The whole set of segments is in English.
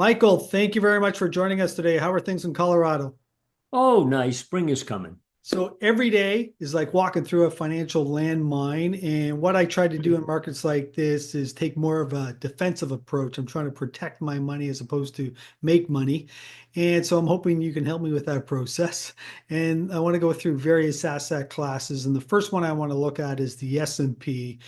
Michael, thank you very much for joining us today. How are things in Colorado? Oh, nice. Spring is coming. So every day is like walking through a financial landmine. And what I try to do in markets like this is take more of a defensive approach. I'm trying to protect my money as opposed to make money. And so I'm hoping you can help me with that process. And I want to go through various asset classes. And the first one I want to look at is the S&P.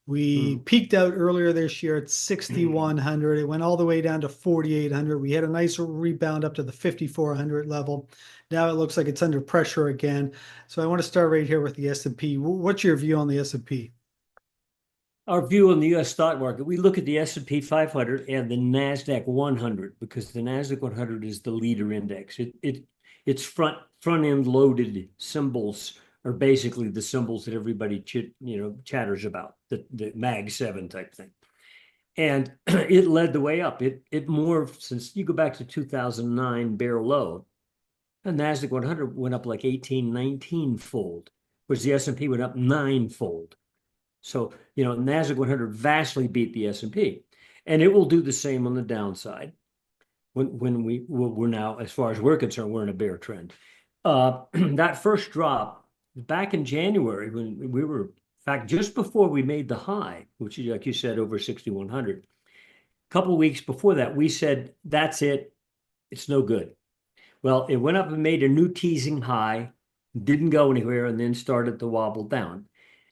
We Mm. peaked out earlier this year at 6,100. It went all the way down to 4,800. We had a nice rebound up to the 5,400 level. Now it looks like it's under pressure again. So I want to start right here with the S&P. What's your view on the S&P? Our view on the U.S. stock market, we look at the S&P 500 and the Nasdaq 100 because the Nasdaq 100 is the leader index. Its front end loaded symbols are basically the symbols that everybody chatters about, the Mag 7 type thing. And it led the way up. It morphed since you go back to 2009 bear low. The Nasdaq 100 went up like 18, 19 fold, whereas the S&P went up nine-fold. So, Nasdaq 100 vastly beat the S&P, and it will do the same on the downside. We're now, as far as we're concerned, we're in a bear trend. That first drop back in January, when we were, in fact, just before we made the high, which is, like you said, over 6,100. A couple of weeks before that, we said, that's it. It's no good. Well, it went up and made a new teasing high, didn't go anywhere, and then started to wobble down.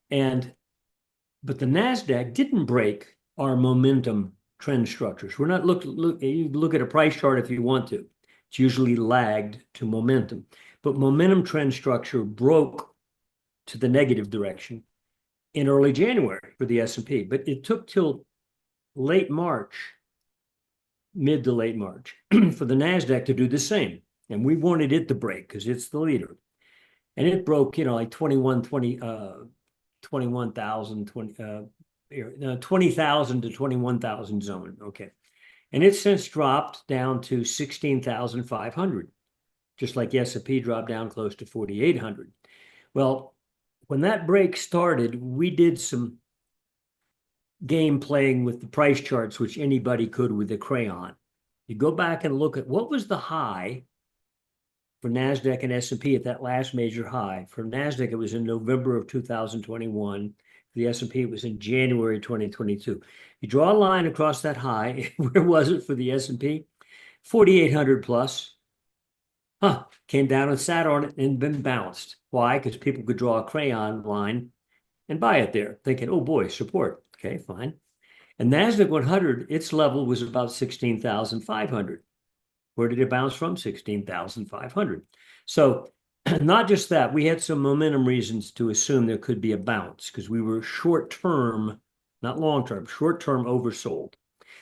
But the Nasdaq didn't break our momentum trend structures. We're not you look at a price chart if you want to. It's usually lagged to momentum. But momentum trend structure broke to the negative direction in early January for the S&P. But it took till late March, mid to late March, for the Nasdaq to do the same. And we wanted it to break because it's the leader. And it broke, like 21,000, 20,000 to 21,000 zone. Okay. And it's since dropped down to 16,500, just like the S&P dropped down close to 4,800. Well, when that break started, we did some game playing with the price charts, which anybody could with a crayon. You go back and look at what was the high for Nasdaq and S&P at that last major high. For Nasdaq, it was in November of 2021. For the S&P, it was in January 2022. You draw a line across that high. Where was it for the S&P? 4,800 plus. Came down and sat on it and then bounced. Why? Because people could draw a crayon line and buy it there, thinking, oh boy, support. Okay, fine. And Nasdaq 100, its level was about 16,500. Where did it bounce from? 16,500. So not just that, we had some momentum reasons to assume there could be a bounce because we were short-term, not long-term, short-term oversold.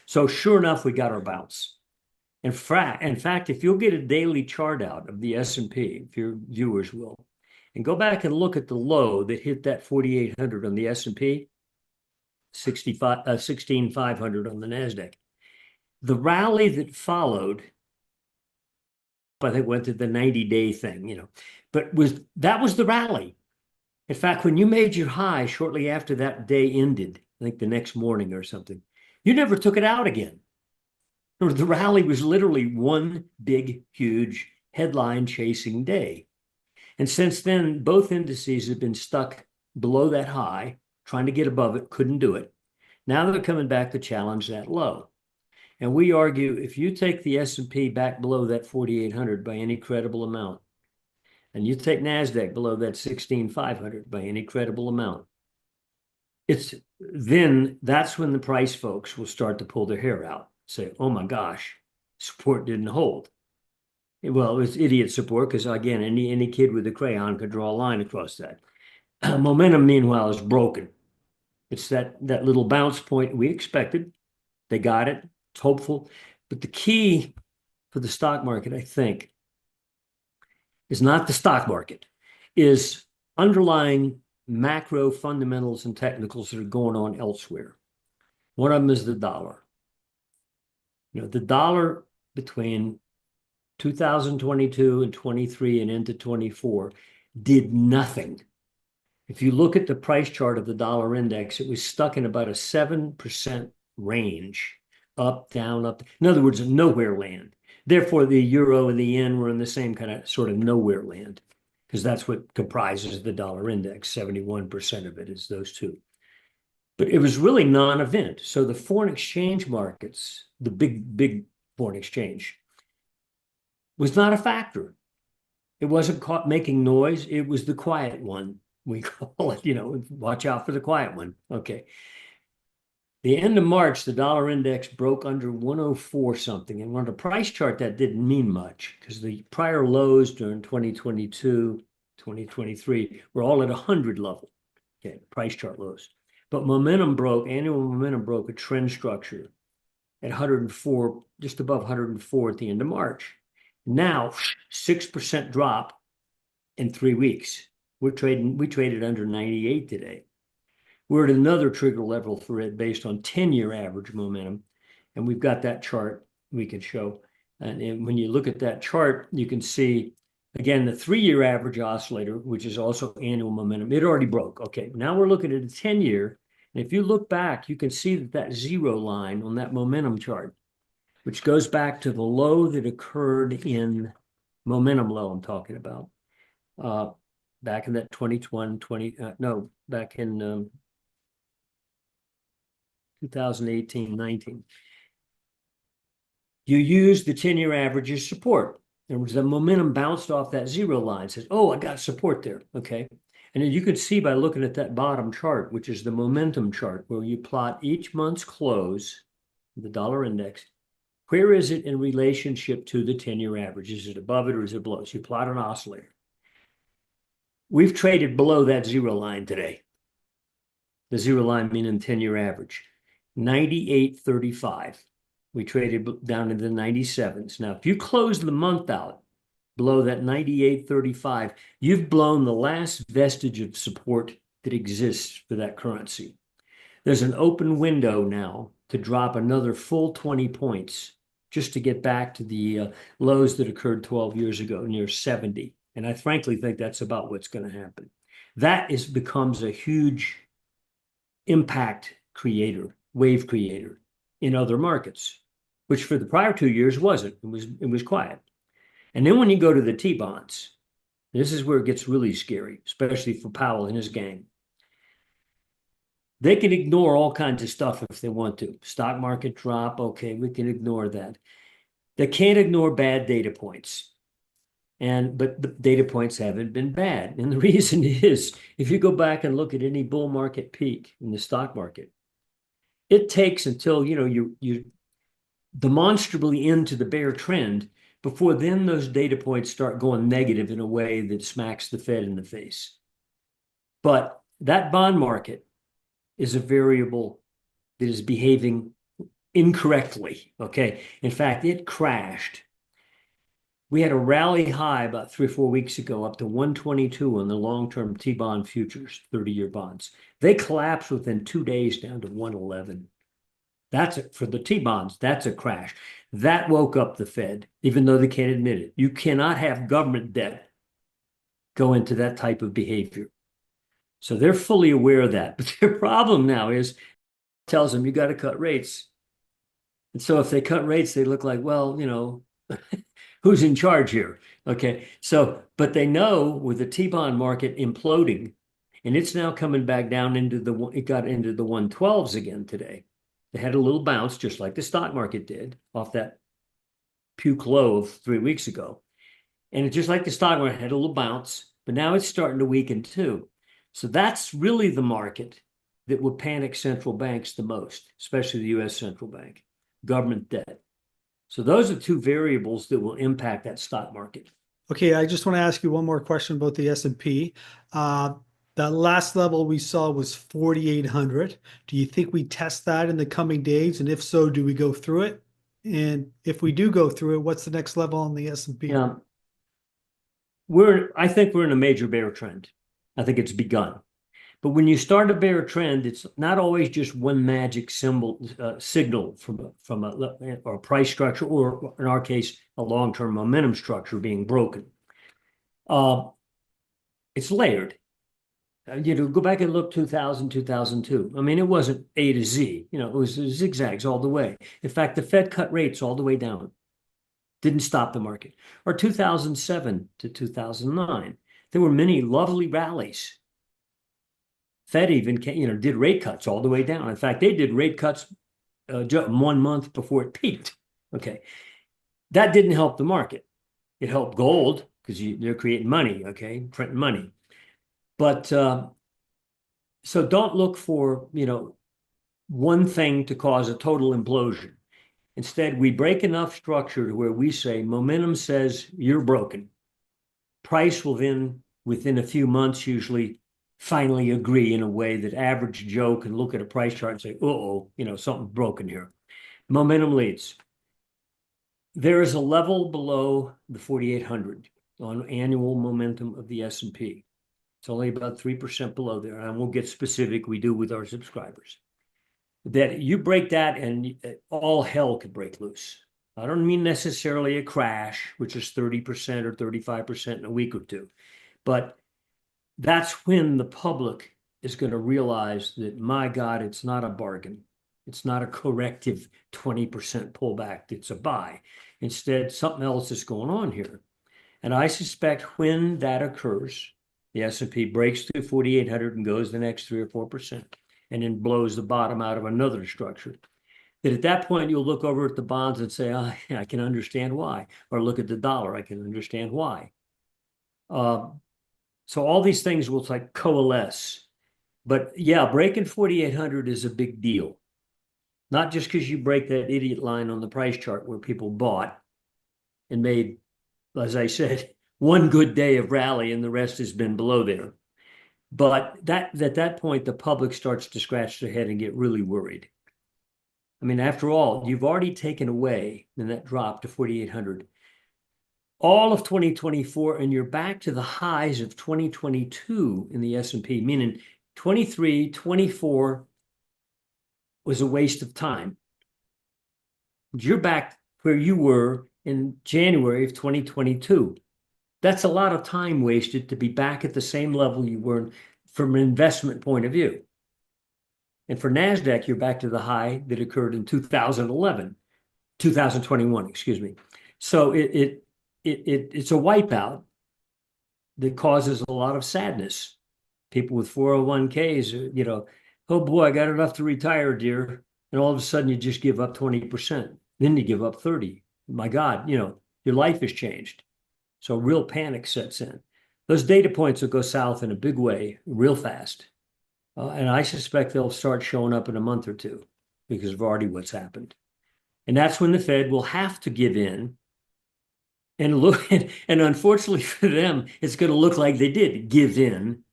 So sure enough, we got our bounce. In fact, if you'll get a daily chart out of the S&P, if your viewers will, and go back and look at the low that hit that 4,800 on the S&P, 16,500 on the Nasdaq. The rally that followed, I think, went to the 90-day thing, but that was the rally. In fact, when you made your high shortly after that day ended, I think the next morning or something, you never took it out again. The rally was literally one big, huge headline chasing day. And since then, both indices have been stuck below that high, trying to get above it, couldn't do it. Now they're coming back to challenge that low. And we argue if you take the S&P back below that 4,800 by any credible amount, and you take NASDAQ below that 16,500 by any credible amount, then that's when the price folks will start to pull their hair out, say, oh my gosh, support didn't hold. Well, it's idiot support because, again, any kid with a crayon could draw a line across that. Momentum, meanwhile, is broken. It's that little bounce point we expected. They got it. It's hopeful. But the key for the stock market, I think, is not the stock market, is underlying macro fundamentals and technicals that are going on elsewhere. One of them is the dollar. The dollar between 2022 and 23 and into 24 did nothing. If you look at the price chart of the dollar index, it was stuck in about a 7% range up, down, up. In other words, nowhere land. Therefore, the euro and the yen were in the same kind of sort of nowhere land, because that's what comprises the dollar index. 71% of it is those two. But it was really non-event. So the foreign exchange markets, the big foreign exchange, was not a factor. It wasn't caught making noise. It was the quiet one. We call it, watch out for the quiet one. Okay. The end of March, the dollar index broke under 104 something. And on the price chart, that didn't mean much because the prior lows during 2022, 2023 were all at 100 level. Okay, price chart lows. But annual momentum broke a trend structure at 104, just above 104 at the end of March. Now, 6% drop in 3 weeks. We traded under 98 today. We're at another trigger level for it based on 10-year average momentum. And we've got that chart we can show. And when you look at that chart, you can see, again, the 3-year average oscillator, which is also annual momentum, it already broke. Okay, now we're looking at a 10-year. And if you look back, you can see that zero line on that momentum chart, which goes back to the low that occurred in momentum low I'm talking about, back in that 2021, back in 2018-19. You use the 10-year average as support. In other words, the momentum bounced off that zero line, says, oh, I got support there, okay? And then you can see by looking at that bottom chart, which is the momentum chart, where you plot each month's close, the dollar index, where is it in relationship to the 10-year average? Is it above it or is it below? So you plot an oscillator. We've traded below that zero line today. The zero line meaning 10-year average. 98.35. We traded down into the 97s. Now, if you close the month out below that 98.35, you've blown the last vestige of support that exists for that currency. There's an open window now to drop another full 20 points just to get back to the lows that occurred 12 years ago, near 70. And I frankly think that's about what's going to happen. That becomes a huge impact creator, wave creator in other markets, which for the prior 2 years wasn't. It was quiet. And then when you go to the T-bonds, this is where it gets really scary, especially for Powell and his gang. They can ignore all kinds of stuff if they want to. Stock market drop, okay, we can ignore that. They can't ignore bad data points. But the data points haven't been bad. And the reason is, if you go back and look at any bull market peak in the stock market, it takes until you're demonstrably into the bear trend before then those data points start going negative in a way that smacks the Fed in the face. But that bond market is a variable that is behaving incorrectly, okay? In fact, it crashed. We had a rally high about 3 or 4 weeks ago up to 122 on the long-term T-bond futures, 30-year bonds. They collapsed within 2 days down to 111. That's it for the T-bonds. That's a crash. That woke up the Fed, even though they can't admit it. You cannot have government debt go into that type of behavior. So they're fully aware of that. But their problem now is, tells them you got to cut rates. And so if they cut rates, they look like, well, who's in charge here? Okay. So, but they know with the T-bond market imploding, and it's now coming back down it got into the 112s again today. They had a little bounce, just like the stock market did, off that puke low of 3 weeks ago. And it's just like the stock market had a little bounce, but now it's starting to weaken too. So that's really the market that would panic central banks the most, especially the U.S. central bank, government debt. So those are two variables that will impact that stock market. Okay, I just want to ask you one more question about the S&P. The last level we saw was 4,800. Do you think we test that in the coming days? And if so, do we go through it? And if we do go through it, what's the next level on the S&P? Yeah. I think we're in a major bear trend. I think it's begun. But when you start a bear trend, it's not always just one magic signal from a price structure, or in our case, a long-term momentum structure being broken. It's layered. Go back and look 2000, 2002. I mean, it wasn't A to Z, it was zigzags all the way. In fact, the Fed cut rates all the way down, didn't stop the market. Or 2007 to 2009, there were many lovely rallies. Fed even did rate cuts all the way down. In fact, they did rate cuts 1 month before it peaked. Okay, that didn't help the market. It helped gold because they're creating money, okay, printing money. But so don't look for one thing to cause a total implosion. Instead, we break enough structure to where we say momentum says you're broken. Price will then, within a few months, usually finally agree in a way that average Joe can look at a price chart and say, uh-oh, something's broken here. Momentum leads. There is a level below the 4,800 on annual momentum of the S&P. It's only about 3% below there. And we'll get specific, we do with our subscribers. That you break that and all hell could break loose. I don't mean necessarily a crash, which is 30% or 35% in a week or two. But that's when the public is going to realize that, my God, it's not a bargain. It's not a corrective 20% pullback. It's a buy. Instead, something else is going on here. And I suspect when that occurs, the S&P breaks through 4,800 and goes the next 3 or 4%, and then blows the bottom out of another structure. That at that point, you'll look over at the bonds and say, oh, I can understand why. Or look at the dollar, I can understand why. So all these things will coalesce. But yeah, breaking 4,800 is a big deal. Not just because you break that idiot line on the price chart where people bought and made, as I said, one good day of rally and the rest has been below there. But at that point, the public starts to scratch their head and get really worried. I mean, after all, you've already taken away in that drop to 4,800 all of 2024, and you're back to the highs of 2022 in the S&P, meaning 23, 24 was a waste of time. You're back where you were in January of 2022. That's a lot of time wasted to be back at the same level you were from an investment point of view. And for NASDAQ, you're back to the high that occurred in 2021, excuse me. So it's a wipeout that causes a lot of sadness. People with 401ks, oh boy, I got enough to retire, dear. And all of a sudden you just give up 20%. Then you give up 30. My God, your life has changed. So real panic sets in. Those data points will go south in a big way, real fast. And I suspect they'll start showing up in a month or two because of already what's happened. And that's when the Fed will have to give in. And unfortunately for them, it's going to look like they did give in.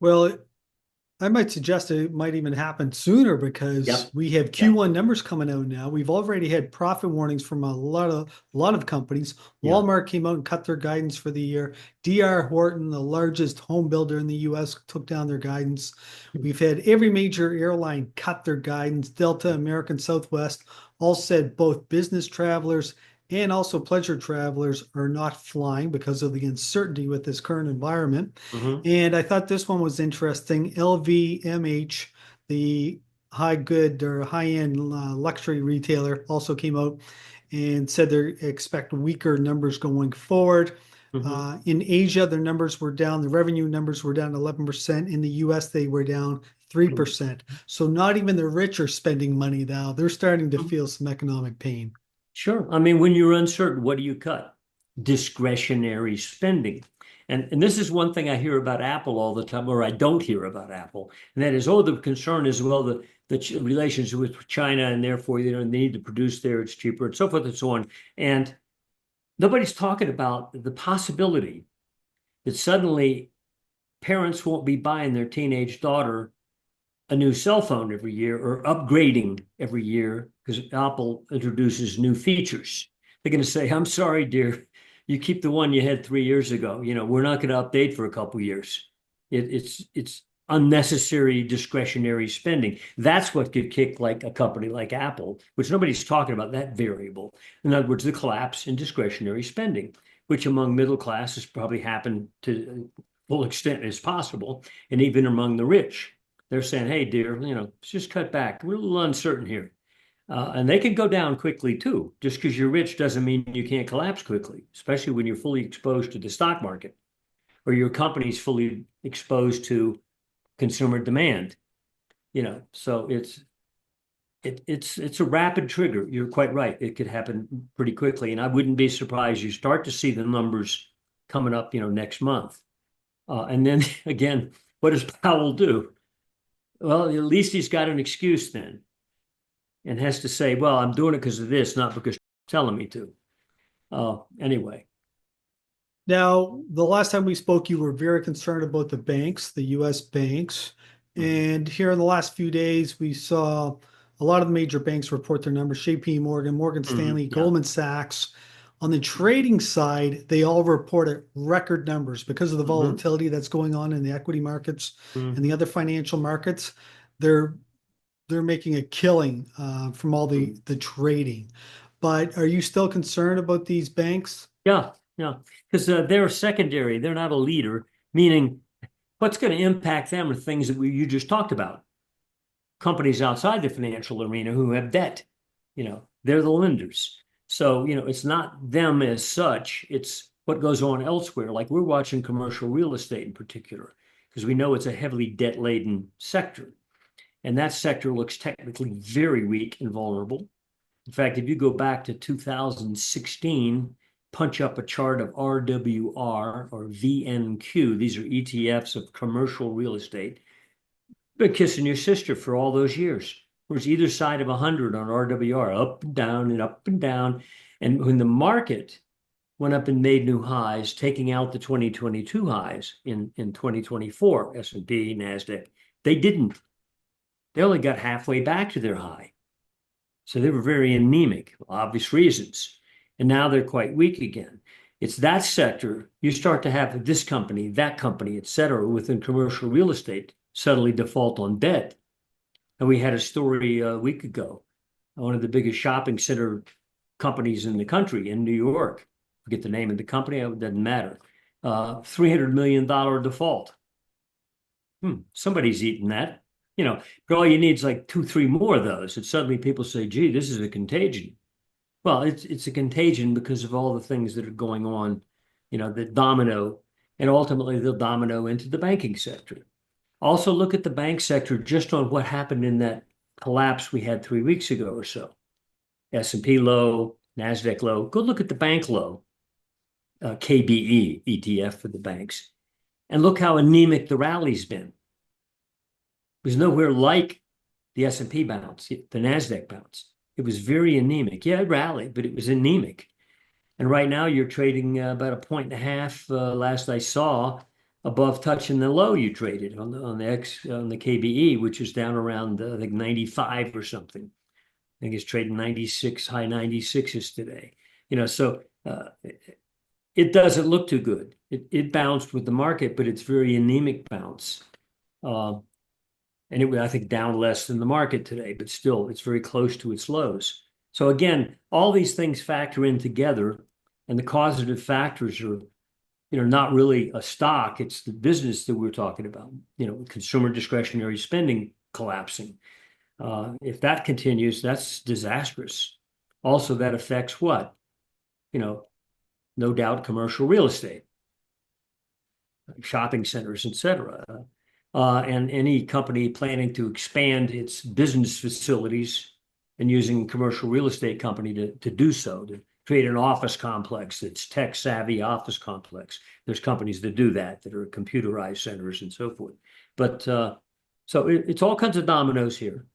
Well, I might suggest it might even happen sooner because we have Q1 numbers coming out now. We've already had profit warnings from a lot of companies. Walmart came out and cut their guidance for the year. D.R. Horton, the largest home builder in the U.S., took down their guidance. We've had every major airline cut their guidance. Delta, American Southwest, all said both business travelers and also pleasure travelers are not flying because of the uncertainty with this current environment. And I thought this one was interesting. LVMH, the high-end luxury retailer, also came out and said they expect weaker numbers going forward. In Asia, their numbers were down. The revenue numbers were down 11%. In the US, they were down 3%. So not even the rich are spending money now. They're starting to feel some economic pain. Sure. I mean, when you're uncertain, what do you cut? Discretionary spending. And this is one thing I hear about Apple all the time, or I don't hear about Apple. And that is, the concern is, the relations with China, and therefore, they need to produce there, it's cheaper, and so forth and so on. And nobody's talking about the possibility that suddenly parents won't be buying their teenage daughter a new cell phone every year or upgrading every year because Apple introduces new features. They're going to say, I'm sorry, dear, you keep the one you had 3 years ago. We're not going to update for a couple of years. It's unnecessary discretionary spending. That's what could kick like a company like Apple, which nobody's talking about that variable. In other words, the collapse in discretionary spending. which among middle class has probably happened to full extent as possible, and even among the rich. They're saying, hey, dear, let's just cut back. We're a little uncertain here. And they can go down quickly too. Just because you're rich doesn't mean you can't collapse quickly, especially when you're fully exposed to the stock market or your company's fully exposed to consumer demand. So it's a rapid trigger. You're quite right. It could happen pretty quickly, and I wouldn't be surprised you start to see the numbers coming up, next month. And then again, what does Powell do? Well, at least he's got an excuse then, and has to say, well, I'm doing it because of this, not because you're telling me to. Anyway. Now, the last time we spoke, you were very concerned about the banks, the US banks. And here in the last few days, we saw a lot of the major banks report their numbers: JP Morgan, Morgan Stanley, Goldman Sachs. On the trading side, they all reported record numbers because of the volatility that's going on in the equity markets and the other financial markets. They're making a killing from all the trading. But are you still concerned about these banks? Yeah, because they're secondary. They're not a leader, meaning what's going to impact them are things that you just talked about. Companies outside the financial arena who have debt, they're the lenders. So, it's not them as such. It's what goes on elsewhere. Like we're watching commercial real estate in particular, because we know it's a heavily debt-laden sector. And that sector looks technically very weak and vulnerable. In fact, if you go back to 2016, punch up a chart of RWR or VNQ, these are ETFs of commercial real estate, been kissing your sister for all those years. Whereas either side of 100 on RWR, up and down and up and down. And when the market went up and made new highs, taking out the 2022 highs in 2024, S&P, Nasdaq, they didn't. They only got halfway back to their high. So they were very anemic, for obvious reasons. And now they're quite weak again. It's that sector, you start to have this company, that company, et cetera, within commercial real estate suddenly default on debt. And we had a story a week ago, one of the biggest shopping center companies in the country in New York, forget the name of the company, it doesn't matter, $300 million default. Somebody's eating that. But all you need is like 2-3 more of those. And suddenly people say, gee, this is a contagion. Well, it's a contagion because of all the things that are going on, that domino, and ultimately they'll domino into the banking sector. Also look at the bank sector just on what happened in that collapse we had 3 weeks ago or so. S&P low, Nasdaq low. Go look at the bank low, KBE ETF for the banks, and look how anemic the rally's been. It was nowhere like the S&P bounce, the Nasdaq bounce. It was very anemic. Yeah, it rallied, but it was anemic. And right now you're trading about 1.5 last I saw, above touching the low you traded on the KBE, which is down around I think 95 or something. I think it's trading 96, high 96s today. So it doesn't look too good. It bounced with the market, but it's very anemic bounce. And it was, I think, down less than the market today, but still it's very close to its lows. So again, all these things factor in together, and the causative factors are, not really a stock. It's the business that we're talking about, consumer discretionary spending collapsing. If that continues, that's disastrous. Also, that affects what? No doubt commercial real estate, shopping centers, et cetera. And any company planning to expand its business facilities and using commercial real estate company to do so, to create an office complex that's tech-savvy office complex. There's companies that do that are computerized centers and so forth. But so it's all kinds of dominoes here.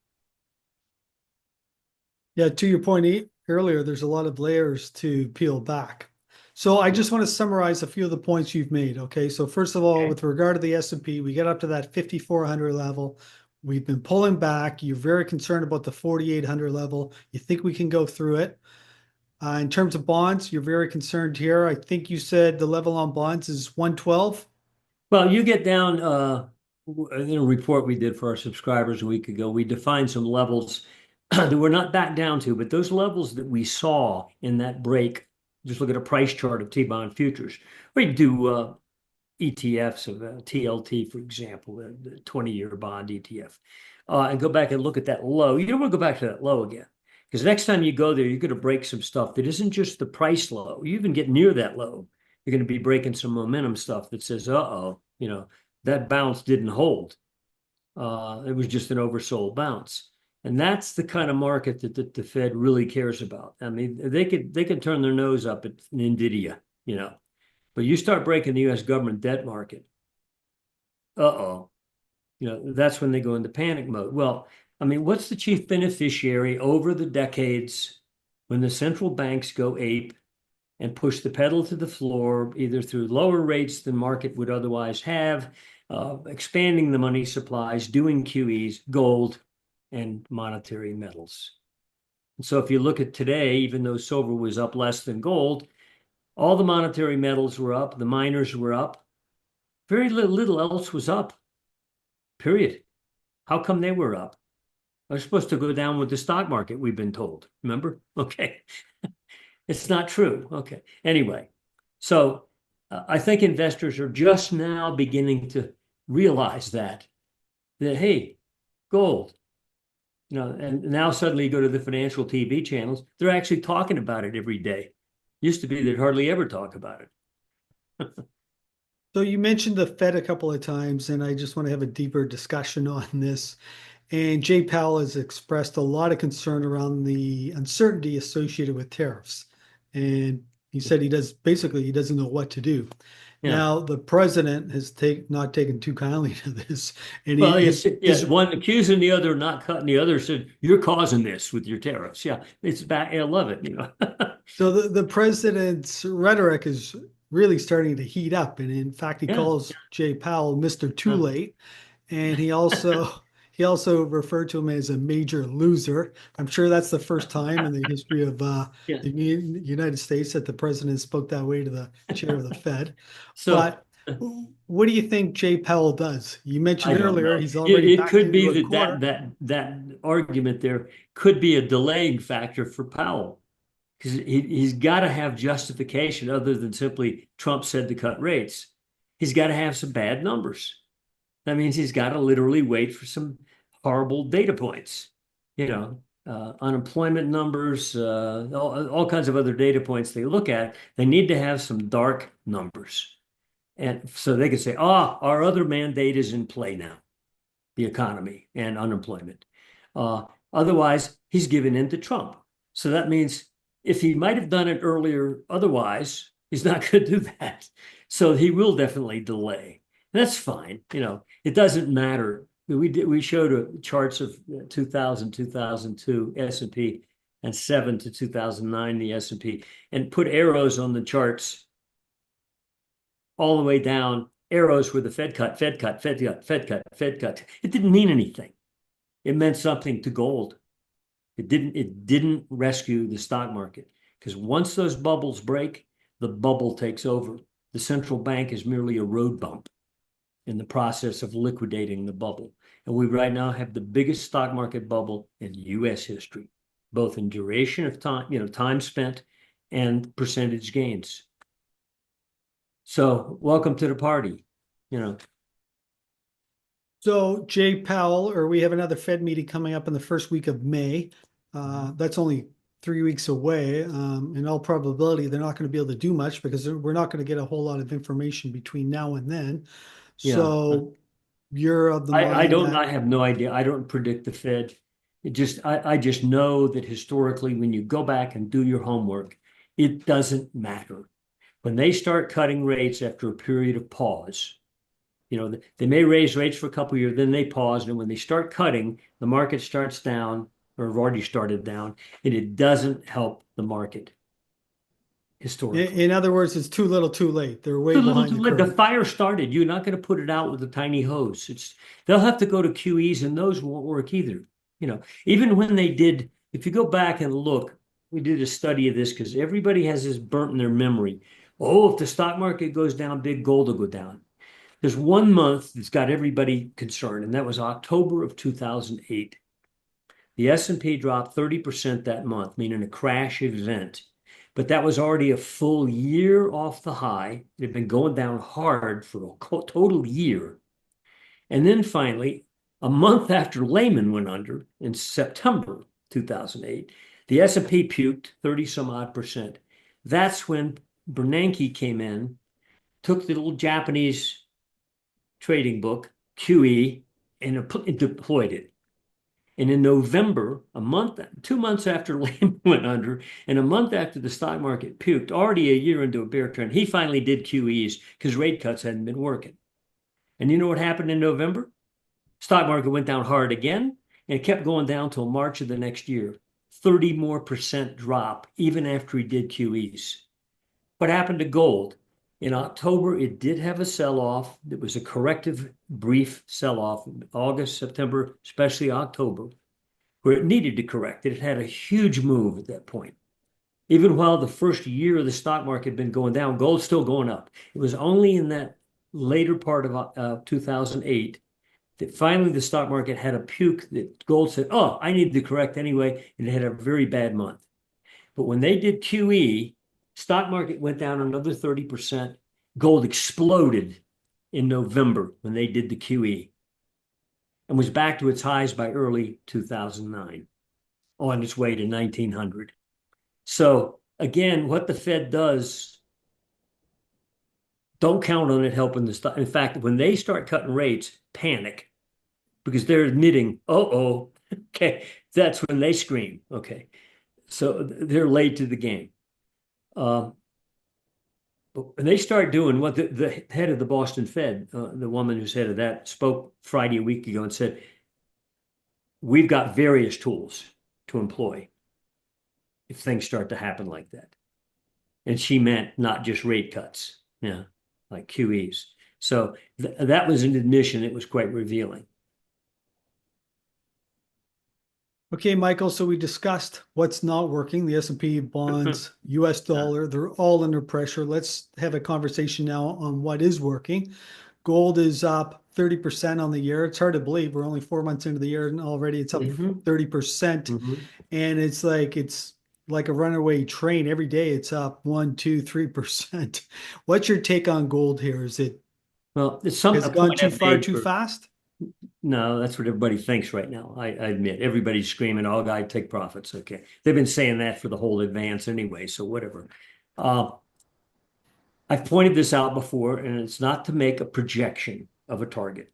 Yeah, to your point earlier, there's a lot of layers to peel back. So I just want to summarize a few of the points you've made. Okay, so first of all, with regard to the S&P, we get up to that 5,400 level. We've been pulling back. You're very concerned about the 4,800 level. You think we can go through it. In terms of bonds, you're very concerned here. I think you said the level on bonds is 112. Well, you get down in a report we did for our subscribers a week ago. We defined some levels that we're not back down to, but those levels that we saw in that break Just look at a price chart of T-bond futures. Or you can do ETFs of TLT, for example, the 20-year bond ETF, and go back and look at that low. You don't want to go back to that low again, because next time you go there, you're going to break some stuff that isn't just the price low. You even get near that low, you're going to be breaking some momentum stuff that says, uh-oh, that bounce didn't hold. It was just an oversold bounce. And that's the kind of market that the Fed really cares about. I mean, they can turn their nose up at NVIDIA, but you start breaking the U.S. government debt market, uh-oh, that's when they go into panic mode. Well, I mean, what's the chief beneficiary over the decades when the central banks go ape and push the pedal to the floor, either through lower rates than market would otherwise have, expanding the money supplies, doing QEs, gold, and monetary metals. And so if you look at today, even though silver was up less than gold, all the monetary metals were up, the miners were up, very little else was up, period. How come they were up? They're supposed to go down with the stock market, we've been told. Remember? Okay. It's not true. Okay. Anyway, so I think investors are just now beginning to realize that hey, gold, and now suddenly you go to the financial TV channels, they're actually talking about it every day. Used to be they'd hardly ever talk about it. So you mentioned the Fed a couple of times, and I just want to have a deeper discussion on this. And Jay Powell has expressed a lot of concern around the uncertainty associated with tariffs. And he said he doesn't know what to do. Yeah. Now, the president has not taken too kindly to this. And well, it's one accusing the other, not cutting the other, said, you're causing this with your tariffs. Yeah, it's bad. I love it. So the president's rhetoric is really starting to heat up. And in fact, he calls Jay Powell Mr. Too Late. And he also referred to him as a major loser. I'm sure that's the first time in the history of the United States that the president spoke that way to the chair of the Fed. But what do you think Jay Powell does? You mentioned earlier he's already it could be that argument there could be a delaying factor for Powell, because he's got to have justification other than simply Trump said to cut rates. He's got to have some bad numbers. That means he's got to literally wait for some horrible data points, unemployment numbers, all kinds of other data points they look at. They need to have some dark numbers. And so they can say, our other mandate is in play now, the economy and unemployment. Otherwise, he's given in to Trump. So that means if he might have done it earlier otherwise, he's not going to do that. So he will definitely delay. That's fine. It doesn't matter. We showed charts of 2000, 2002 S&P and 7 to 2009 the S&P, and put arrows on the charts all the way down. Arrows were the Fed cut, Fed cut, Fed cut, Fed cut, Fed cut. It didn't mean anything. It meant something to gold. It didn't rescue the stock market, because once those bubbles break, the bubble takes over. The central bank is merely a road bump in the process of liquidating the bubble. And we right now have the biggest stock market bubble in U.S. history, both in duration of time, time spent, and percentage gains. So welcome to the party, So Jay Powell, or we have another Fed meeting coming up in the first week of May. That's only 3 weeks away. In all probability, they're not going to be able to do much because we're not going to get a whole lot of information between now and then. So you're of the mind I have no idea. I don't predict the Fed. I just know that historically, when you go back and do your homework, it doesn't matter. When they start cutting rates after a period of pause, they may raise rates for a couple of years, then they pause, and when they start cutting, the market starts down, or have already started down, and it doesn't help the market. Historically. In other words, it's too little, too late. They're way behind the curve. The fire started. You're not going to put it out with a tiny hose. They'll have to go to QEs, and those won't work either. Even when they did, if you go back and look, we did a study of this because everybody has this burnt in their memory. If the stock market goes down, big gold will go down. There's 1 month that's got everybody concerned, and that was October of 2008. The S&P dropped 30% that month, meaning a crash event. but that was already a full year off the high. It had been going down hard for a total year. And then finally, a month after Lehman went under in September 2008, the S&P puked 30 some odd percent. That's when Bernanke came in, took the little Japanese trading book, QE, and deployed it. And in November, 2 months after Lehman went under, and a month after the stock market puked, already a year into a bear trend, he finally did QEs because rate cuts hadn't been working. And you know what happened in November? Stock market went down hard again, and it kept going down till March of the next year. 30 more percent drop, even after he did QEs. What happened to gold? In October, it did have a sell-off. It was a corrective, brief sell-off in August, September, especially October, where it needed to correct. It had a huge move at that point. Even while the first year of the stock market had been going down, gold's still going up. It was only in that later part of 2008 that finally the stock market had a puke that gold said, oh, I need to correct anyway, and it had a very bad month. But when they did QE, stock market went down another 30%. Gold exploded in November when they did the QE and was back to its highs by early 2009, on its way to 1900. So again, what the Fed does, don't count on it helping the stock. In fact, when they start cutting rates, panic, because they're admitting, okay, that's when they scream. Okay, so they're late to the game. But when they start doing what the head of the Boston Fed, the woman who's head of that, spoke Friday a week ago and said, we've got various tools to employ if things start to happen like that. And she meant not just rate cuts, like QEs. So that was an admission. It was quite revealing. Okay, Michael, so we discussed what's not working, the S&P bonds, US dollar, they're all under pressure. Let's have a conversation now on what is working. Gold is up 30% on the year. It's hard to believe we're only 4 months into the year and already it's up 30%. And it's like a runaway train. Every day it's up 1, 2, 3%. What's your take on gold here? Is it it's gone too far too fast? No, that's what everybody thinks right now. I admit everybody's screaming, "Oh, God, take profits." Okay, they've been saying that for the whole advance anyway, so whatever. I've pointed this out before, and it's not to make a projection of a target.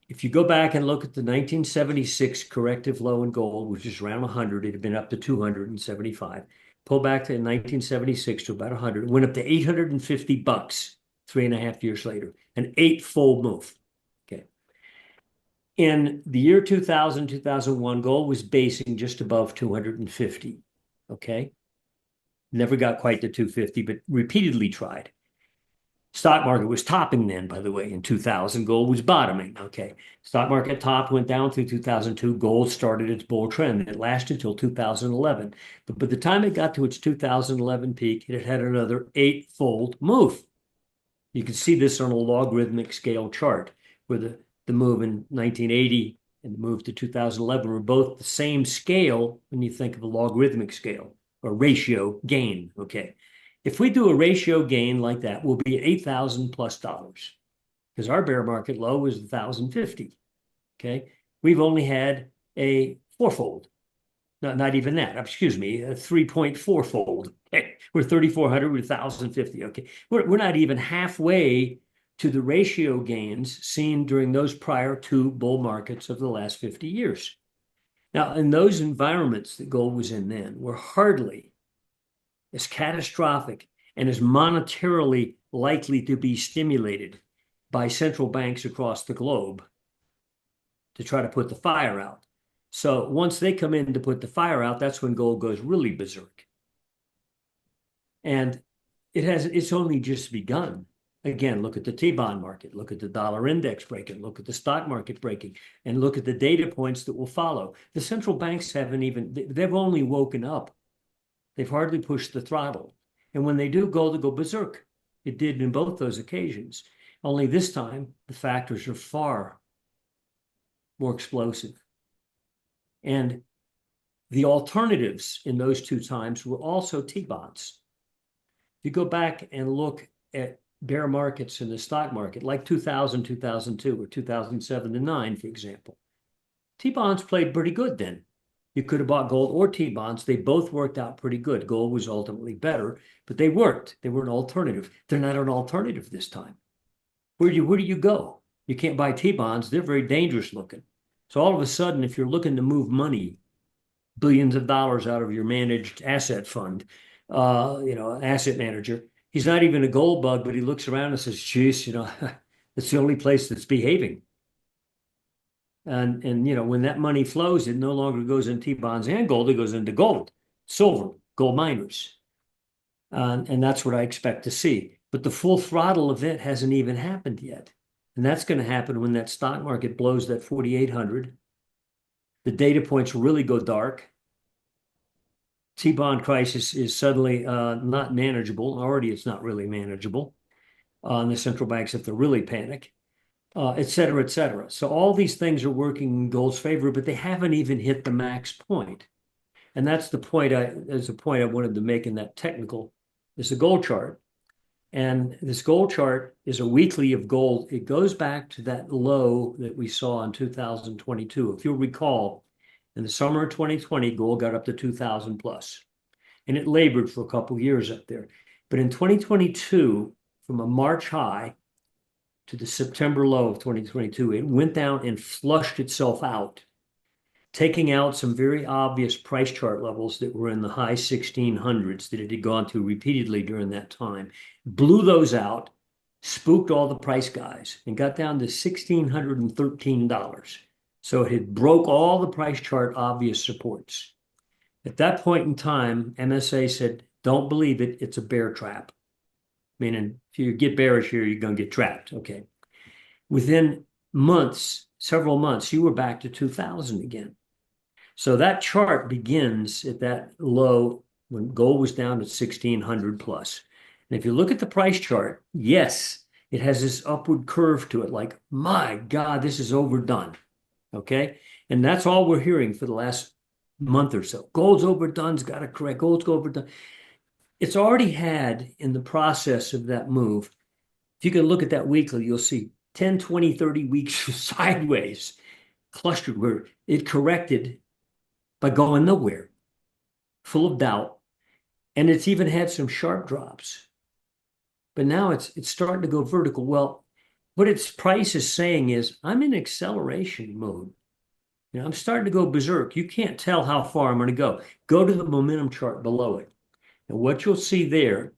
If you go back and look at the 1976 corrective low in gold, which is around 100, it had been up to 275. Pull back to 1976 to about 100, it went up to $850 3.5 years later, an 8-fold move. In the year 2000, 2001, gold was basing just above 250, okay? Never got quite to 250, but repeatedly tried. Stock market was topping then, by the way, in 2000. Gold was bottoming, okay? Stock market topped, went down through 2002. Gold started its bull trend. It lasted until 2011. But by the time it got to its 2011 peak, it had another 8-fold move. You can see this on a logarithmic scale chart where the move in 1980 and the move to 2011 were both the same scale when you think of a logarithmic scale or ratio gain, okay? If we do a ratio gain like that, we'll be at $8,000 plus because our bear market low was 1,050, okay? We've only had a 4-fold, not even that, excuse me, a 3.4-fold. Okay? We're 3,400, we're 1,050, okay? We're not even halfway to the ratio gains seen during those prior 2 bull markets of the last 50 years. Now, in those environments that gold was in then were hardly as catastrophic and as monetarily likely to be stimulated by central banks across the globe to try to put the fire out. So once they come in to put the fire out, that's when gold goes really berserk. And it's only just begun. Again, look at the T-bond market, look at the dollar index breaking, look at the stock market breaking, and look at the data points that will follow. The central banks they've only woken up. They've hardly pushed the throttle. And when they do, gold will go berserk. It did in both those occasions. Only this time, the factors are far more explosive. And The alternatives in those two times were also T-bonds. If you go back and look at bear markets in the stock market, like 2000, 2002, or 2007 to 9, for example, T-bonds played pretty good then. You could have bought gold or T-bonds. They both worked out pretty good. Gold was ultimately better, but they worked. They were an alternative. They're not an alternative this time. Where do you go? You can't buy T-bonds. They're very dangerous looking. So all of a sudden, if you're looking to move money, billions of dollars out of your managed asset fund, asset manager, he's not even a gold bug, but he looks around and says, geez, it's the only place that's behaving. And when that money flows, it no longer goes into T-bonds and gold, it goes into gold, silver, gold miners. And that's what I expect to see. But the full throttle event hasn't even happened yet. And that's going to happen when that stock market blows that 4,800. The data points really go dark. T-bond crisis is suddenly not manageable. Already it's not really manageable. And the central banks have to really panic. Et cetera, et cetera. So all these things are working in gold's favor, but they haven't even hit the max point. And that's the point I wanted to make in that technical, is the gold chart. And this gold chart is a weekly of gold. It goes back to that low that we saw in 2022. If you'll recall, in the summer of 2020, gold got up to 2,000 plus. And it labored for a couple of years up there. But in 2022, from a March high to the September low of 2022, it went down and flushed itself out, taking out some very obvious price chart levels that were in the high 1600s that it had gone to repeatedly during that time, blew those out, spooked all the price guys, and got down to $1,613. So it had broke all the price chart obvious supports. At that point in time, MSA said, don't believe it, it's a bear trap. Meaning, if you get bearish here, you're going to get trapped. Okay. Within months, several months, you were back to 2,000 again. So that chart begins at that low when gold was down at 1,600 plus. And if you look at the price chart, yes, it has this upward curve to it, like, my God, this is overdone. Okay. And that's all we're hearing for the last month or so. Gold's overdone's got to correct. Gold's overdone. It's already had, in the process of that move, if you can look at that weekly, you'll see 10, 20, 30 weeks sideways clustered where it corrected by going nowhere, full of doubt. And it's even had some sharp drops. But now it's starting to go vertical. Well, what its price is saying is, I'm in acceleration mode. I'm starting to go berserk. You can't tell how far I'm going to go. Go to the momentum chart below it. And what you'll see there,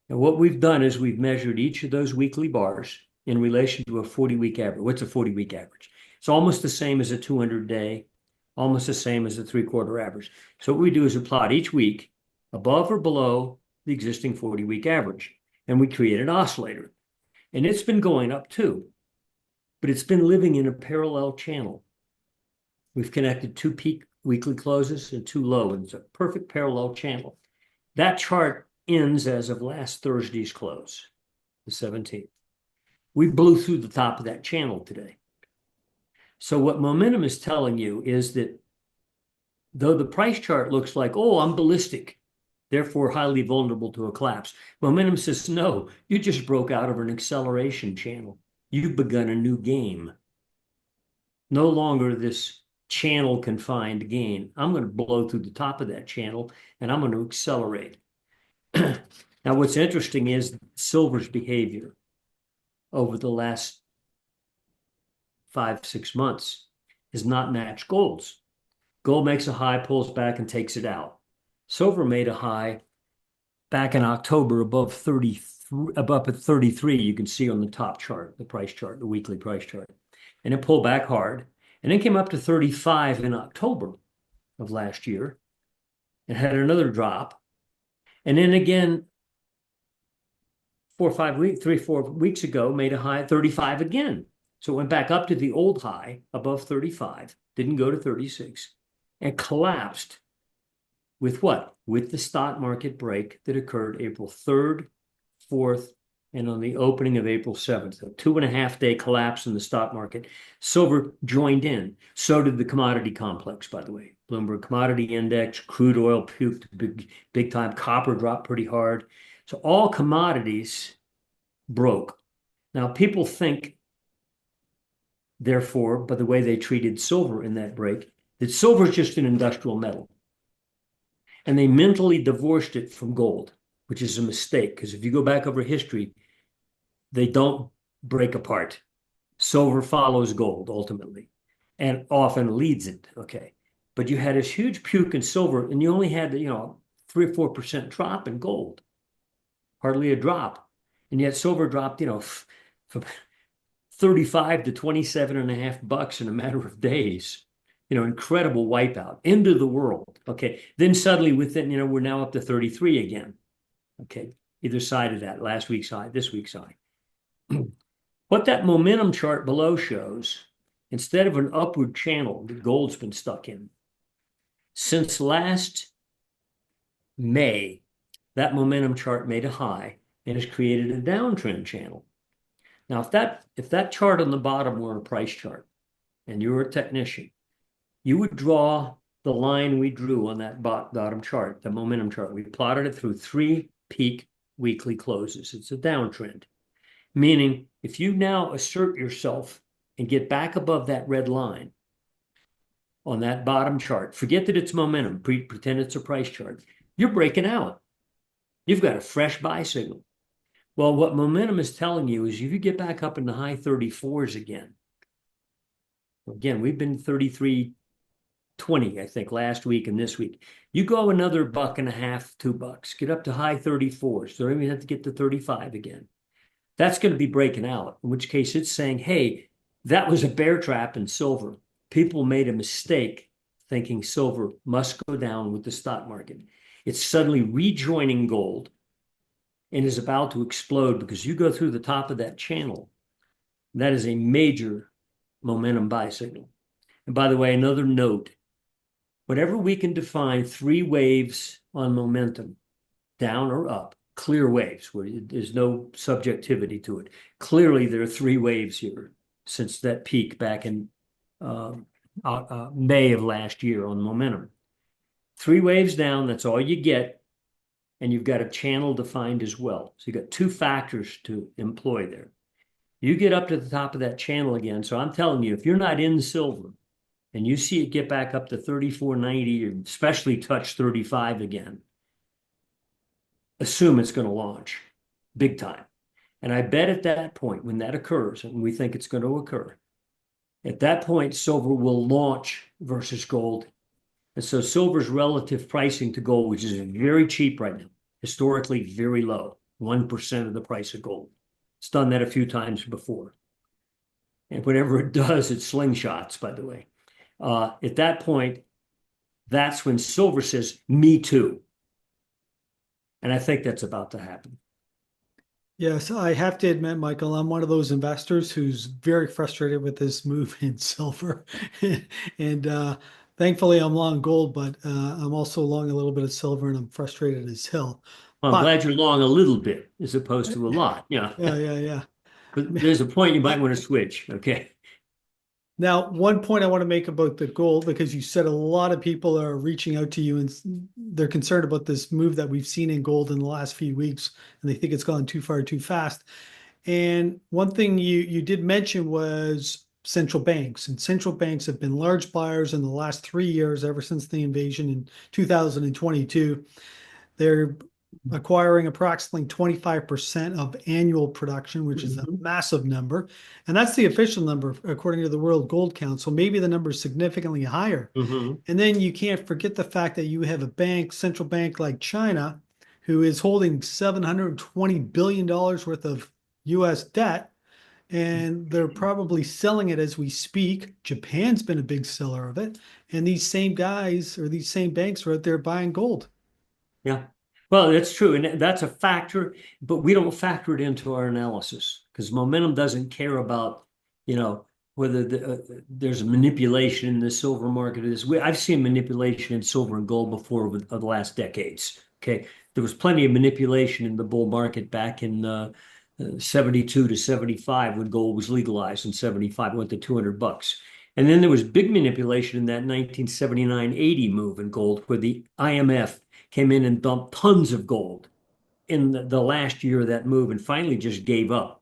and what we've done is we've measured each of those weekly bars in relation to a 40-week average. What's a 40-week average? It's almost the same as a 200-day, almost the same as a three-quarter average. So what we do is we plot each week above or below the existing 40-week average. And we create an oscillator. And it's been going up too, but it's been living in a parallel channel. We've connected two peak weekly closes and two low, and it's a perfect parallel channel. That chart ends as of last Thursday's close, the 17th. We blew through the top of that channel today. So what momentum is telling you is that though the price chart looks like, oh, I'm ballistic, therefore highly vulnerable to a collapse, momentum says, no, you just broke out of an acceleration channel. You've begun a new game. No longer this channel confined gain. I'm going to blow through the top of that channel and I'm going to accelerate. Now, what's interesting is silver's behavior over the last 5-6 months has not matched gold's. Gold makes a high, pulls back, and takes it out. Silver made a high back in October above 33, above at 33. You can see on the top chart, the price chart, the weekly price chart, and it pulled back hard. And then came up to 35 in October of last year and had another drop. And then again, 3-4 weeks ago, made a high at 35 again. So it went back up to the old high above 35, didn't go to 36, and collapsed with what? With the stock market break that occurred April 3rd, 4th, and on the opening of April 7th, a 2.5-day collapse in the stock market, silver joined in. So did the commodity complex, by the way. Bloomberg Commodity Index, crude oil puked big time. Copper dropped pretty hard. So all commodities broke. Now, people think, therefore, by the way they treated silver in that break, that silver is just an industrial metal. And they mentally divorced it from gold, which is a mistake, because if you go back over history, they don't break apart. Silver follows gold ultimately, and often leads it. Okay. But you had this huge puke in silver, and you only had, 3 or 4% drop in gold, hardly a drop. And yet silver dropped, from 35 to 27.5 bucks in a matter of days. Incredible wipeout, end of the world. Okay. Then suddenly within, we're now up to 33 again. Okay. Either side of that, last week's high, this week's high. What that momentum chart below shows, instead of an upward channel that gold's been stuck in, since last May, that momentum chart made a high and has created a downtrend channel. Now, if that chart on the bottom were a price chart and you were a technician, you would draw the line we drew on that bottom chart, the momentum chart. We plotted it through 3 peak weekly closes. It's a downtrend, meaning if you now assert yourself and get back above that red line on that bottom chart, forget that it's momentum, pretend it's a price chart, you're breaking out. You've got a fresh buy signal. Well, what momentum is telling you is if you get back up in the high 34s again, we've been 33.20, I think, last week and this week. You go another $1.50, $2, get up to high 34s. So you have to get to 35 again. That's going to be breaking out, in which case it's saying, hey, that was a bear trap in silver. People made a mistake thinking silver must go down with the stock market. It's suddenly rejoining gold and is about to explode because you go through the top of that channel. That is a major momentum buy signal. And by the way, another note, whenever we can define 3 waves on momentum, down or up, clear waves, where there's no subjectivity to it. Clearly, there are 3 waves here since that peak back in May of last year on momentum. 3 waves down, that's all you get. And you've got a channel defined as well. So you've got 2 factors to employ there. You get up to the top of that channel again. So I'm telling you, if you're not in silver and you see it get back up to 34.90 or especially touch 35 again, assume it's going to launch big time. And I bet at that point, when that occurs, and we think it's going to occur, at that point, silver will launch versus gold. And so silver's relative pricing to gold, which is very cheap right now, historically very low, 1% of the price of gold. It's done that a few times before. And whenever it does, it slingshots, by the way. At that point, that's when silver says, me too. And I think that's about to happen. Yes, I have to admit, Michael, I'm one of those investors who's very frustrated with this move in silver. And thankfully, I'm long gold, but I'm also long a little bit of silver, and I'm frustrated as hell. Well, I'm glad you're long a little bit as opposed to a lot. Yeah. Yeah. But there's a point you might want to switch. Okay. Now, one point I want to make about the gold, because you said a lot of people are reaching out to you and they're concerned about this move that we've seen in gold in the last few weeks, and they think it's gone too far too fast. And one thing you did mention was central banks, and central banks have been large buyers in the last 3 years, ever since the invasion in 2022. They're acquiring approximately 25% of annual production, which is a massive number. And that's the official number, according to the World Gold Council. Maybe the number is significantly higher. And then you can't forget the fact that you have a central bank like China, who is holding $720 billion worth of US debt, and they're probably selling it as we speak. Japan's been a big seller of it. And these same guys or these same banks are out there buying gold. Yeah. Well, that's true. And that's a factor, but we don't factor it into our analysis because momentum doesn't care about, whether there's manipulation in the silver market. I've seen manipulation in silver and gold before over the last decades. Okay. There was plenty of manipulation in the bull market back in 72 to 75 when gold was legalized. In 75, it went to $200. And then there was big manipulation in that 1979-80 move in gold, where the IMF came in and dumped tons of gold in the last year of that move and finally just gave up.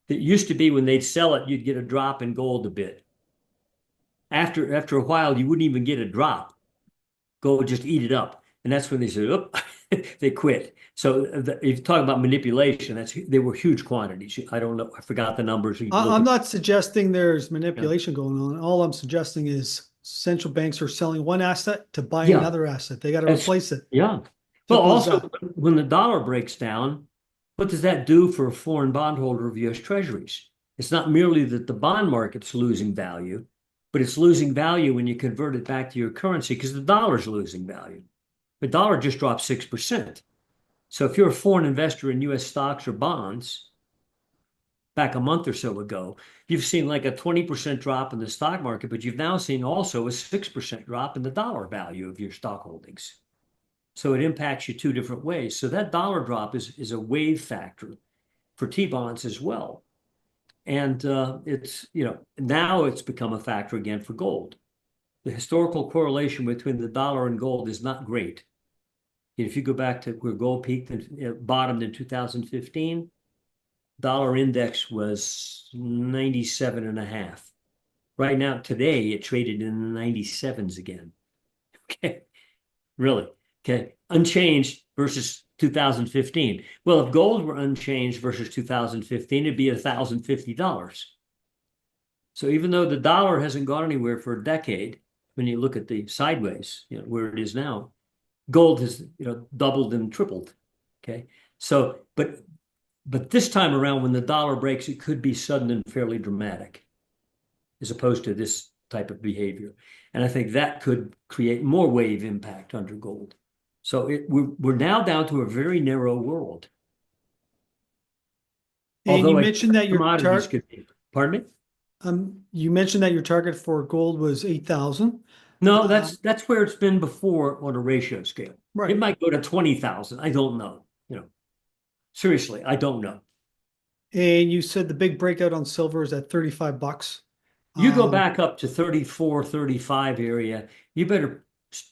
It used to be when they'd sell it, you'd get a drop in gold a bit. After a while, you wouldn't even get a drop. Gold would just eat it up. And that's when they said, oh, they quit. So if you talk about manipulation, they were huge quantities. I don't know. I forgot the numbers. I'm not suggesting there's manipulation going on. All I'm suggesting is central banks are selling one asset to buy another asset. They got to replace it. Yeah. Well, also, when the dollar breaks down, what does that do for a foreign bondholder of U.S. Treasuries? It's not merely that the bond market's losing value, but it's losing value when you convert it back to your currency because the dollar's losing value. The dollar just dropped 6%. So if you're a foreign investor in U.S. stocks or bonds, back a month or so ago, you've seen like a 20% drop in the stock market, but you've now seen also a 6% drop in the dollar value of your stock holdings. So it impacts you two different ways. So that dollar drop is a wave factor for T-bonds as well. And it's, now it's become a factor again for gold. The historical correlation between the dollar and gold is not great. If you go back to where gold peaked and bottomed in 2015, dollar index was 97.5. Right now, today, it traded in the 97s again. Okay, really. Okay, unchanged versus 2015. Well, if gold were unchanged versus 2015, it'd be $1,050. So even though the dollar hasn't gone anywhere for a decade, when you look at the sideways, where it is now, gold has doubled and tripled. Okay, so but this time around, when the dollar breaks, it could be sudden and fairly dramatic, as opposed to this type of behavior. And I think that could create more wave impact under gold. So we're now down to a very narrow world. And you mentioned that your commodities could be. Pardon me? You mentioned that your target for gold was 8,000. No, that's where it's been before on a ratio scale. Right. It might go to 20,000. I don't know. Seriously, I don't know. And you said the big breakout on silver is at $35. You go back up to 34, 35 area, you better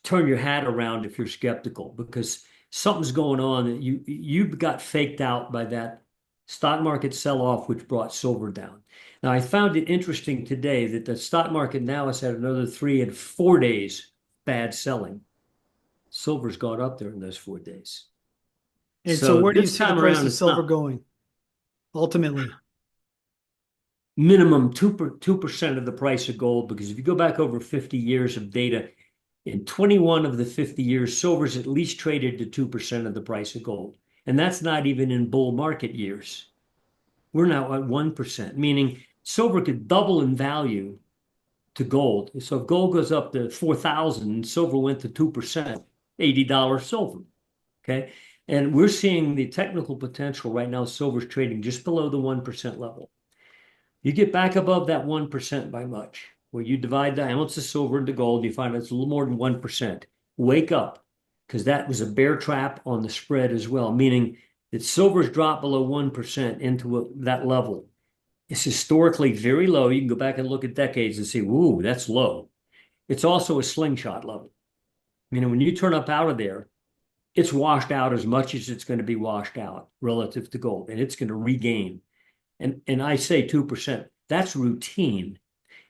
turn your hat around if you're skeptical, because something's going on that you got faked out by that stock market sell-off, which brought silver down. Now, I found it interesting today that the stock market now has had another 3 and 4 days bad selling. Silver's gone up there in those 4 days. And so where do you see the price of silver going ultimately? Minimum 2% of the price of gold, because if you go back over 50 years of data, in 21 of the 50 years, silver's at least traded to 2% of the price of gold. And that's not even in bull market years. We're now at 1%, meaning silver could double in value to gold. So if gold goes up to 4,000 and silver went to 2%, $80 silver, okay? And we're seeing the technical potential right now, silver's trading just below the 1% level. You get back above that 1% by much, where you divide the ounce of silver into gold, you find it's a little more than 1%. Wake up, because that was a bear trap on the spread as well, meaning that silver's dropped below 1% into that level. It's historically very low. You can go back and look at decades and see, woo, that's low. It's also a slingshot level. Meaning when you turn up out of there, it's washed out as much as it's going to be washed out relative to gold, and it's going to regain. And I say 2%, that's routine.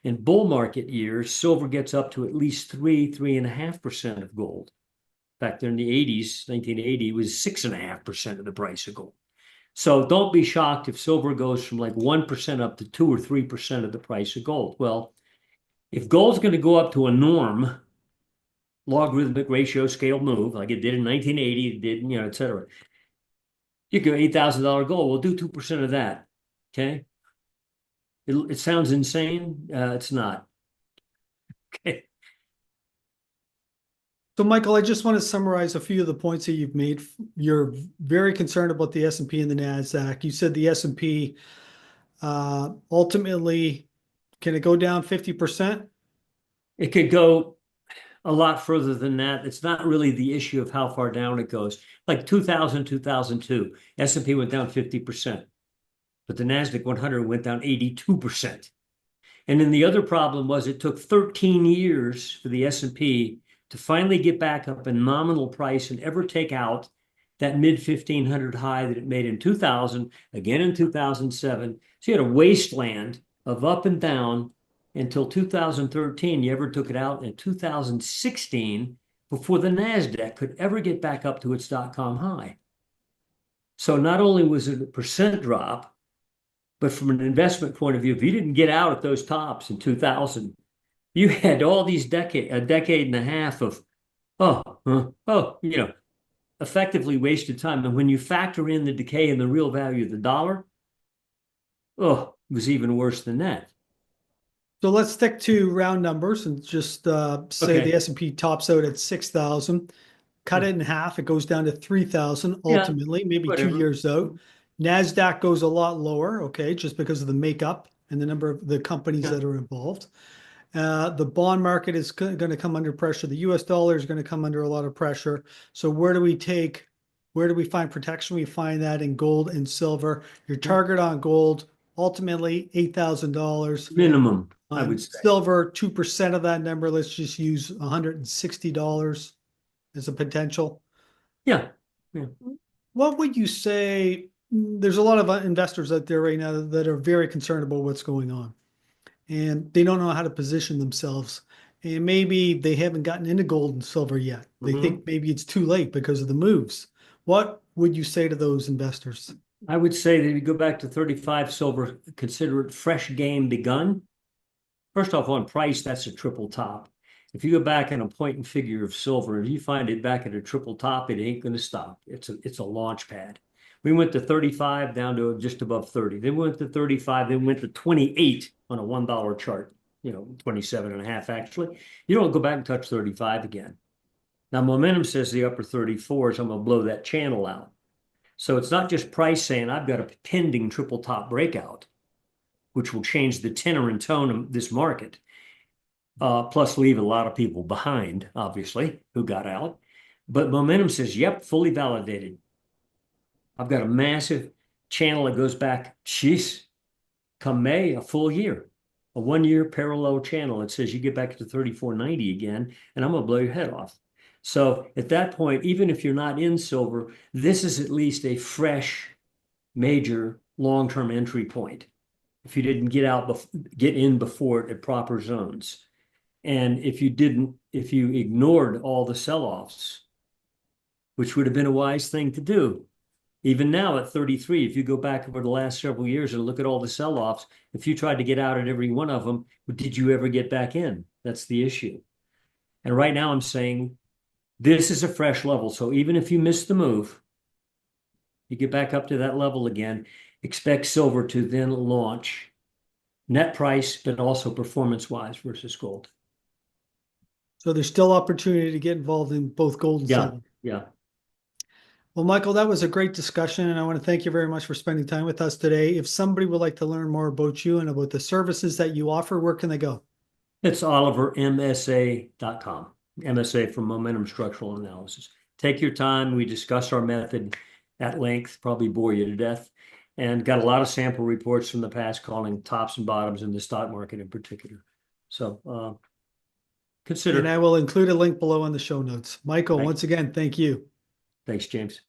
In bull market years, silver gets up to at least 3.5% of gold. In fact, in the 80s, 1980, it was 6.5% of the price of gold. So don't be shocked if silver goes from like 1% up to 2 or 3% of the price of gold. Well, if gold's going to go up to a norm, logarithmic ratio scale move, like it did in 1980, it did, et cetera, you go $8,000 gold, we'll do 2% of that, okay? It sounds insane. It's not. Okay. So, Michael, I just want to summarize a few of the points that you've made. You're very concerned about the S&P and the Nasdaq. You said the S&P ultimately, can it go down 50%? It could go a lot further than that. It's not really the issue of how far down it goes. Like 2000, 2002, S&P went down 50%. but the Nasdaq 100 went down 82%. And then the other problem was it took 13 years for the S&P to finally get back up in nominal price and ever take out that mid 1500 high that it made in 2000, again in 2007. So you had a wasteland of up and down until 2013. You ever took it out in 2016 before the Nasdaq could ever get back up to its .com high. So not only was it a percent drop, but from an investment point of view, if you didn't get out at those tops in 2000, you had all these a decade and a half of, effectively wasted time. And when you factor in the decay in the real value of the dollar, it was even worse than that. So let's stick to round numbers and just say Okay. the S&P tops out at 6,000. Cut it in half, it goes down to 3,000 ultimately, maybe whatever. 2 years out. NASDAQ goes a lot lower, okay, just because of the makeup and the number of the companies that are involved. The bond market is going to come under pressure. The US dollar is going to come under a lot of pressure. So where do we find protection? We find that in gold and silver. Your target on gold, ultimately $8,000. Minimum, I would say. Silver, 2% of that number. Let's just use $160 as a potential. Yeah. What would you say? There's a lot of investors out there right now that are very concerned about what's going on, and they don't know how to position themselves. And maybe they haven't gotten into gold and silver yet. They think maybe it's too late because of the moves. What would you say to those investors? I would say that if you go back to 35 silver, consider it fresh game begun. First off, on price, that's a triple top. If you go back in a point and figure of silver and you find it back at a triple top, it ain't going to stop. It's a launch pad. We went to 35 down to just above 30. Then we went to 35, then went to 28 on a $1 chart, 27 and a half actually. You don't go back and touch 35 again. Now momentum says the upper 34s, I'm going to blow that channel out. So it's not just price saying I've got a pending triple top breakout, which will change the tenor and tone of this market. Plus leave a lot of people behind, obviously, who got out. But momentum says, yep, fully validated. I've got a massive channel that goes back, come May, a full year. A 1 year parallel channel that says you get back to 34.90 again, and I'm going to blow your head off. So at that point, even if you're not in silver, this is at least a fresh, major, long-term entry point. If you didn't get in before it at proper zones. And if you ignored all the sell-offs, which would have been a wise thing to do. Even now at 33, if you go back over the last several years and look at all the sell-offs, if you tried to get out at every one of them, did you ever get back in? That's the issue. And right now I'm saying this is a fresh level. So even if you miss the move, you get back up to that level again, expect silver to then launch net price, but also performance-wise versus gold. So there's still opportunity to get involved in both gold and silver. Yeah. Well, Michael, that was a great discussion, and I want to thank you very much for spending time with us today. If somebody would like to learn more about you and about the services that you offer, where can they go? It's olivermsa.com. MSA for Momentum Structural Analysis. Take your time. We discuss our method at length, probably bore you to death, and got a lot of sample reports from the past calling tops and bottoms in the stock market in particular. So consider. And I will include a link below in the show notes. Michael, once again, thank you. Thanks, James.